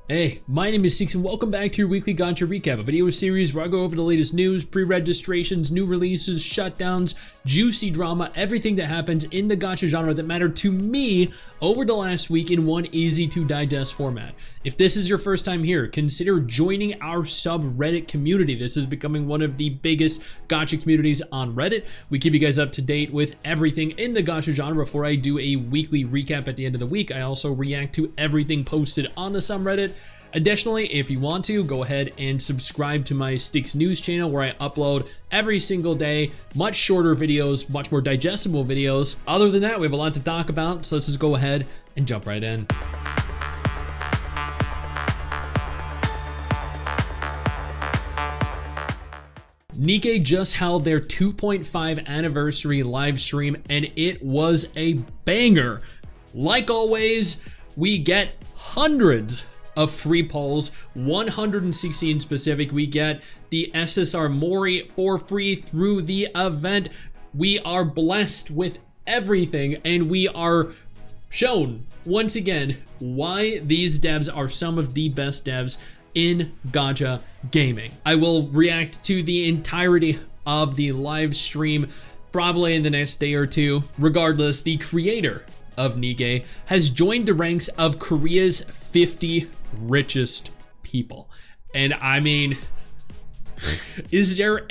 Hey, my name is Stix and welcome back to your weekly Gacha recap, a video series where I go over the latest news, pre-registrations, new releases, shutdowns, juicy drama, everything that happens in the Gacha genre that mattered to me over the last week in one easy to digest format. If this is your first time here, consider joining our subreddit community. This is becoming one of the biggest Gacha communities on Reddit. We keep you guys up to date with everything in the Gacha genre. Before I do a weekly recap at the end of the week, I also react to everything posted on the subreddit. Additionally, if you want to, go ahead and subscribe to my Stix news channel where I upload every single day, much shorter videos, much more digestible videos. Other than that, we have a lot to talk about, so let's just go ahead and jump right in. Nikke just held their 2.5 anniversary live stream and it was a banger. Like always, we get hundreds of free polls, 116 specific. We get the SSR Mori for free through the event. We are blessed with everything and we are shown once again why these devs are some of the best devs in Gacha gaming. I will react to the entirety of the live stream probably in the next day or two. Regardless, the creator of Nikke has joined the ranks of Korea's 50 richest people. And I mean, is there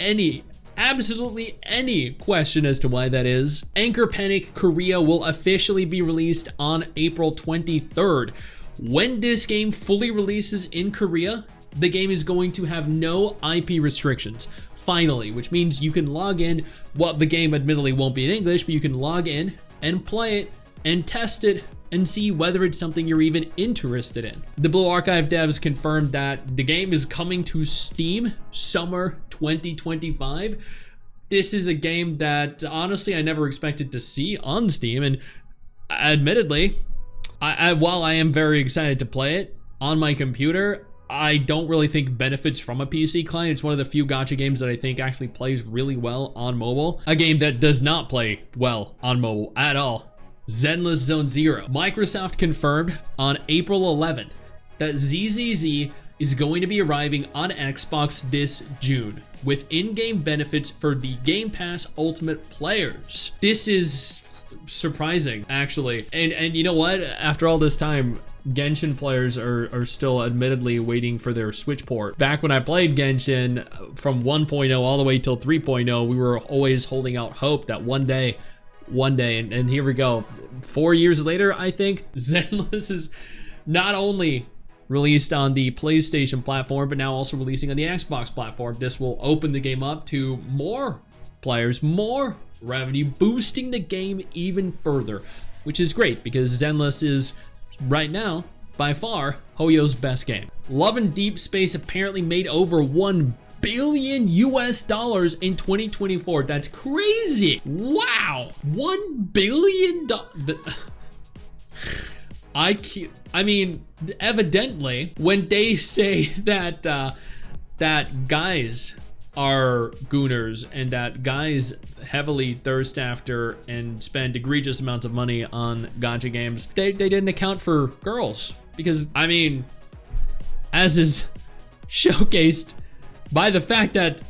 absolutely any question as to why that is? Anchor Panic Korea will officially be released on April 23rd. When this game fully releases in Korea, the game is going to have no IP restrictions. Finally, which means you can log in. Well, the game admittedly won't be in English, but you can log in and play it and test it and see whether it's something you're even interested in. The Blue Archive devs confirmed that the game is coming to Steam summer 2025. This is a game that honestly I never expected to see on Steam, and admittedly, while I am very excited to play it on my computer, I don't really think benefits from a PC client. It's one of the few Gacha games that I think actually plays really well on mobile. A game that does not play well on mobile at all. Zenless Zone Zero. Microsoft confirmed on April 11th that ZZZ is going to be arriving on Xbox this June with in-game benefits for the Game Pass Ultimate players. This is surprising, actually. And you know what? After all this time, Genshin players are still admittedly waiting for their Switch port. Back when I played Genshin from 1.0 all the way till 3.0, we were always holding out hope that one day, and here we go. 4 years later, I think, Zenless is not only released on the PlayStation platform, but now also releasing on the Xbox platform. This will open the game up to more players, more revenue, boosting the game even further, which is great because Zenless is, right now, by far, Hoyo's best game. Love and Deepspace apparently made over $1 billion in 2024. That's crazy. Wow. $1 billion. I mean, evidently, when they say that that guys are gooners and that guys heavily thirst after and spend egregious amounts of money on Gacha games, they didn't account for girls. Because, I mean, as is showcased by the fact that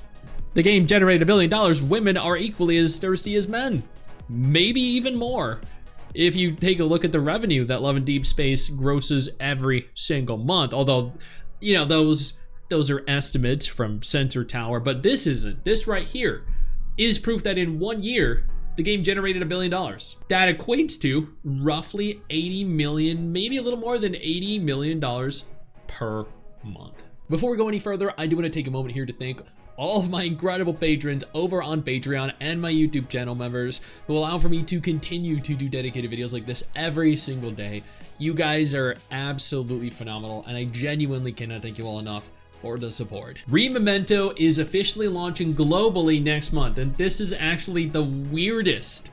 the game generated $1 billion, women are equally as thirsty as men. Maybe even more. If you take a look at the revenue that Love and Deepspace grosses every single month. Although, you know, those are estimates from Sensor Tower, but this isn't. This right here is proof that in 1 year, the game generated $1 billion. That equates to roughly 80 million, maybe a little more than $80 million per month. Before we go any further, I do want to take a moment here to thank all of my incredible patrons over on Patreon and my YouTube channel members who allow for me to continue to do dedicated videos like this every single day. You guys are absolutely phenomenal, and I genuinely cannot thank you all enough for the support. ReMemento is officially launching globally next month, and this is actually the weirdest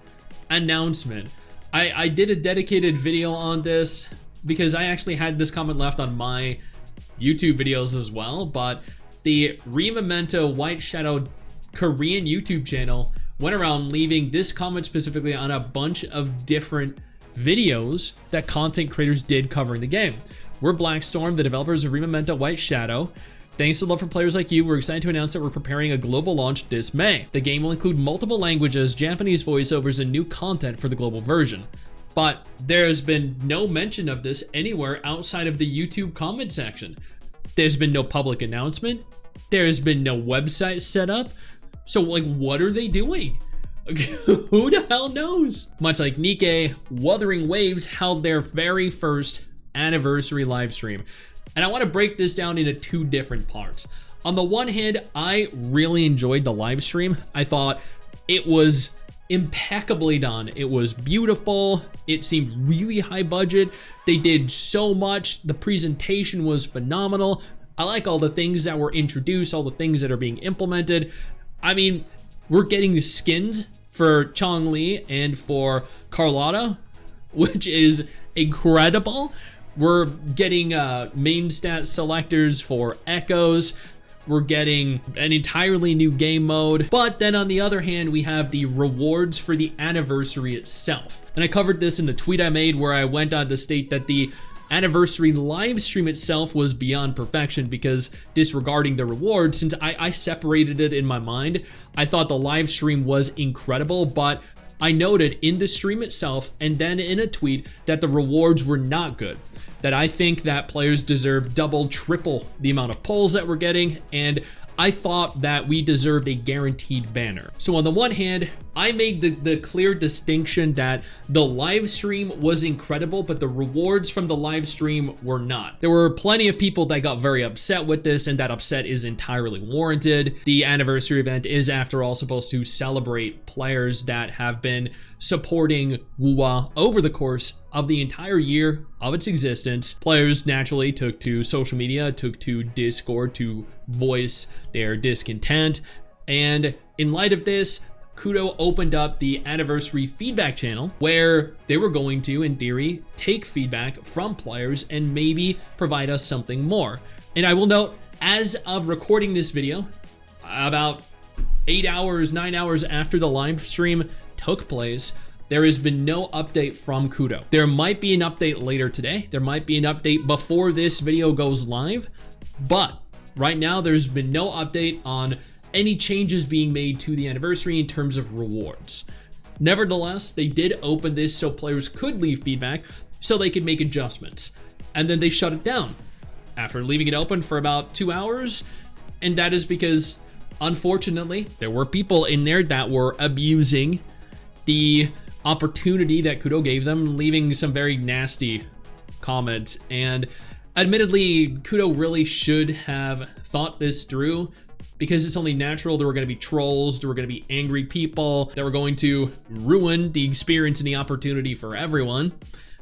announcement. I did a dedicated video on this because I actually had this comment left on my YouTube videos as well, but the ReMemento White Shadow Korean YouTube channel went around leaving this comment specifically on a bunch of different videos that content creators did covering the game. We're Blackstorm, the developers of ReMemento White Shadow. Thanks to love for players like you, we're excited to announce that we're preparing a global launch this May. The game will include multiple languages, Japanese voiceovers, and new content for the global version. But there's been no mention of this anywhere outside of the YouTube comment section. There's been no public announcement. There's been no website set up. So like, what are they doing? Who the hell knows? Much like Nikke, Wuthering Waves held their very first anniversary live stream. And I want to break this down into two different parts. On the one hand, I really enjoyed the live stream. I thought it was impeccably done. It was beautiful. It seemed really high budget. They did so much. The presentation was phenomenal. I like all the things that were introduced, all the things that are being implemented. I mean, we're getting the skins for Chong-Li and for Carlotta, which is incredible. We're getting main stat selectors for Echoes. We're getting an entirely new game mode. But then on the other hand, we have the rewards for the anniversary itself. And I covered this in the tweet I made where I went on to state that the anniversary live stream itself was beyond perfection because disregarding the rewards, since I separated it in my mind, I thought the live stream was incredible, but I noted in the stream itself and then in a tweet that the rewards were not good. That I think that players deserve double, triple the amount of polls that we're getting, and I thought that we deserved a guaranteed banner. So on the one hand, I made the clear distinction that the live stream was incredible, but the rewards from the live stream were not. There were plenty of people that got very upset with this, and that upset is entirely warranted. The anniversary event is, after all, supposed to celebrate players that have been supporting WuWa over the course of the entire year of its existence. Players naturally took to social media, took to Discord to voice their discontent, and in light of this, Kudo opened up the anniversary feedback channel where they were going to, in theory, take feedback from players and maybe provide us something more. And I will note, as of recording this video, about 8 hours, 9 hours after the live stream took place, there has been no update from Kudo. There might be an update later today. There might be an update before this video goes live, but right now there's been no update on any changes being made to the anniversary in terms of rewards. Nevertheless, they did open this so players could leave feedback so they could make adjustments. And then they shut it down after leaving it open for about 2 hours. And that is because, unfortunately, there were people in there that were abusing the opportunity that Kudo gave them, leaving some very nasty comments. And admittedly, Kudo really should have thought this through, because it's only natural there were going to be trolls, there were going to be angry people that were going to ruin the experience and the opportunity for everyone.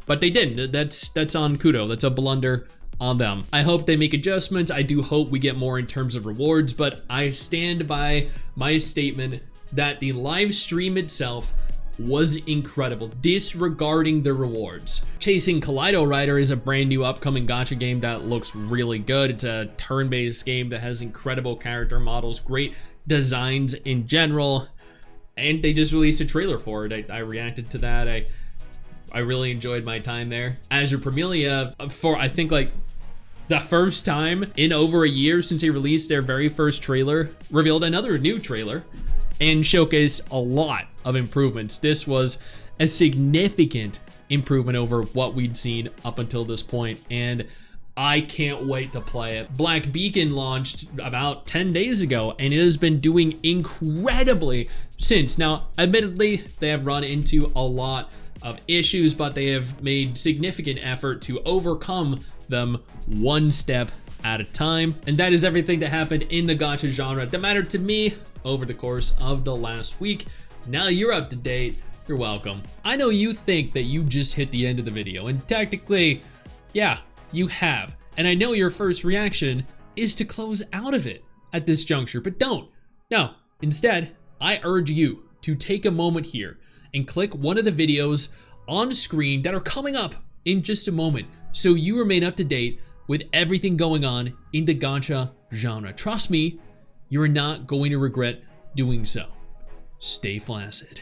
But they didn't. That's on Kudo. That's a blunder on them. I hope they make adjustments. I do hope we get more in terms of rewards, but I stand by my statement that the live stream itself was incredible, disregarding the rewards. Chasing Kaleidorider is a brand new upcoming gacha game that looks really good. It's a turn-based game that has incredible character models, great designs in general, and they just released a trailer for it. I reacted to that. I really enjoyed my time there. Azur Promilia, for I think like the first time in over a year since they released their very first trailer, revealed another new trailer and showcased a lot of improvements. This was a significant improvement over what we'd seen up until this point, and I can't wait to play it. Black Beacon launched about 10 days ago, and it has been doing incredibly since. Now, admittedly, they have run into a lot of issues, but they have made significant effort to overcome them one step at a time. And that is everything that happened in the gacha genre that mattered to me over the course of the last week. Now you're up to date. You're welcome. I know you think that you just hit the end of the video, and technically, yeah, you have. And I know your first reaction is to close out of it at this juncture, but don't. No, instead, I urge you to take a moment here and click one of the videos on screen that are coming up in just a moment so you remain up to date with everything going on in the gacha genre. Trust me, you are not going to regret doing so. Stay flaccid.